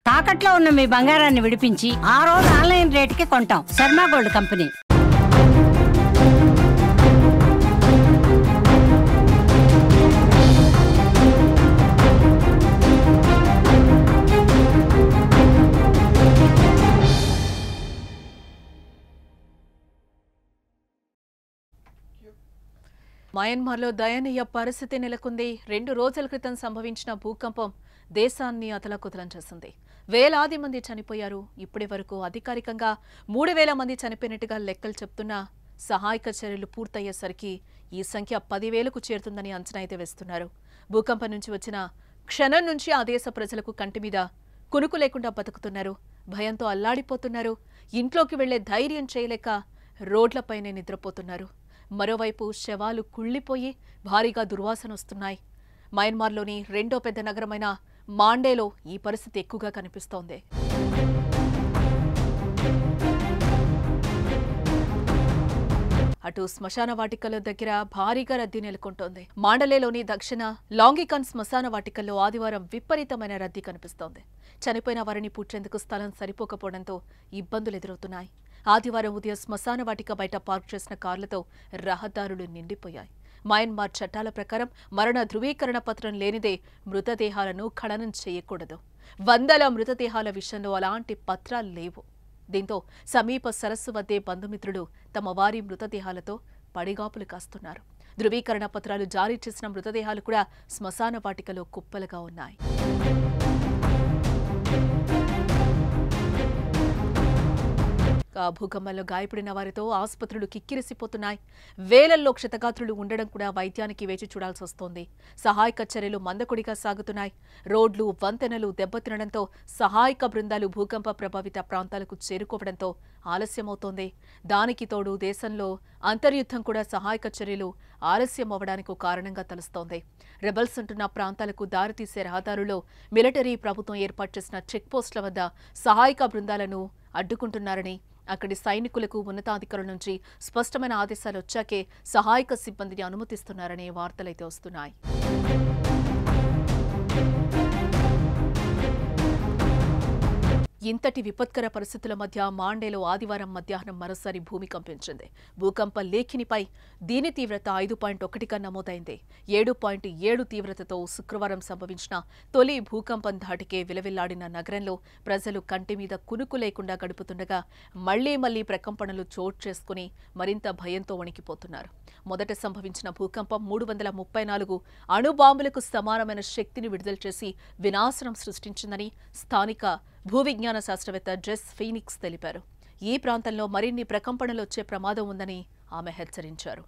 తాకట్లో ఉన్న మీ బంగారాన్ని విడిపించి ఆ రోజు ఆన్లైన్ రేటుకి కొంటాం. Sharma gold company. మయన్మార్లో దయనీయ పరిస్థితి నెలకొంది. 2 రోజుల క్రితం సంభవించిన భూకంపం దేశాన్ని అతలాకుతలం చేసింది. వేలాది మంది చనిపోయారు. ఇప్పటి వరకు అధికారికంగా 3000 మంది చనిపోయినట్టుగా లెక్కలు చెప్తున్నా సహాయక చర్యలు పూర్తయ్యేసరికి ఈ సంఖ్య 10,000కు చేరుతుందని అంచనా అయితే వేస్తున్నారు. భూకంపం నుంచి వచ్చిన క్షణం నుంచి ఆ దేశ ప్రజలకు కంటి మీద కునుకు లేకుండా బతుకుతున్నారు. భయంతో అల్లాడిపోతున్నారు. ఇంట్లోకి వెళ్లే ధైర్యం చేయలేక రోడ్లపైనే నిద్రపోతున్నారు. మరోవైపు శవాలు కుళ్లిపోయి భారీగా దుర్వాసన వస్తున్నాయి. మయన్మార్లోని రెండో పెద్ద నగరమైన మాండేలో ఈ పరిస్థితి ఎక్కువగా కనిపిస్తోంది. అటు శ్మశాన వాటికల దగ్గర భారీగా రద్దీ నెలకొంటోంది. మాండలేలోని దక్షిణ లాంగికన్ శ్మశాన వాటికల్లో ఆదివారం విపరీతమైన రద్దీ కనిపిస్తోంది. చనిపోయిన వారిని పూడ్చేందుకు స్థలం సరిపోకపోవడంతో ఇబ్బందులు ఎదురవుతున్నాయి. ఆదివారం ఉదయం శ్మశాన వాటిక బయట పార్క్ చేసిన కార్లతో రహదారులు నిండిపోయాయి. మయన్మార్ చట్టాల ప్రకారం మరణ ధృవీకరణ పత్రం లేనిదే మృతదేహాలను ఖననం చేయకూడదు. వందల మృతదేహాల విషయంలో అలాంటి పత్రాలు లేవు. దీంతో సమీప సరస్సు వద్దే బంధుమిత్రులు తమ వారి మృతదేహాలతో పడిగాపులు కాస్తున్నారు. ధృవీకరణ పత్రాలు జారీ చేసిన మృతదేహాలు కూడా శ్మశాన వాటికలో కుప్పలుగా ఉన్నాయి. భూకంపంలో గాయపడిన వారితో ఆసుపత్రులు కిక్కిరిసిపోతున్నాయి. వేలల్లో క్షతగాత్రులు ఉండడం కూడా వైద్యానికి వేచి చూడాల్సి వస్తోంది. సహాయక చర్యలు మందకొడిగా సాగుతున్నాయి. రోడ్లు, వంతెనలు దెబ్బతినడంతో సహాయక బృందాలు భూకంప ప్రభావిత ప్రాంతాలకు చేరుకోవడంతో ఆలస్యమవుతోంది. దానికి తోడు దేశంలో అంతర్యుద్ధం కూడా సహాయక చర్యలు ఆలస్యం అవ్వడానికి కారణంగా తెలుస్తోంది. రెబల్స్ ఉంటున్న ప్రాంతాలకు దారితీసే రహదారుల్లో మిలిటరీ ప్రభుత్వం ఏర్పాటు చేసిన చెక్పోస్టుల వద్ద సహాయక బృందాలను అడ్డుకుంటున్నారని, అక్కడి సైనికులకు ఉన్నతాధికారుల నుంచి స్పష్టమైన ఆదేశాలు వచ్చాకే సహాయక సిబ్బందిని అనుమతిస్తున్నారనే వార్తలైతే వస్తున్నాయి. ఇంతటి విపత్కర పరిస్థితుల మధ్య మాండేలో ఆదివారం మధ్యాహ్నం మరోసారి భూమి కంపించింది. భూకంప లేఖినిపై దీని తీవ్రత 5.1గా నమోదైంది. 7.7 తీవ్రతతో శుక్రవారం సంభవించిన తొలి భూకంపం ధాటికే విలవిల్లాడిన నగరంలో ప్రజలు కంటి మీద కునుకు లేకుండా గడుపుతుండగా మళ్లీ ప్రకంపనలు చోటు చేసుకుని మరింత భయంతో వణికిపోతున్నారు. మొదట సంభవించిన భూకంపం 334 అణుబాంబులకు సమానమైన శక్తిని విడుదల చేసి వినాశనం సృష్టించిందని స్థానిక భూవిజ్ఞాన శాస్త్రవేత్త జెస్ ఫీనిక్స్ తెలిపారు. ఈ ప్రాంతంలో మరిన్ని ప్రకంపనలు వచ్చే ప్రమాదం ఉందని ఆమె హెచ్చరించారు.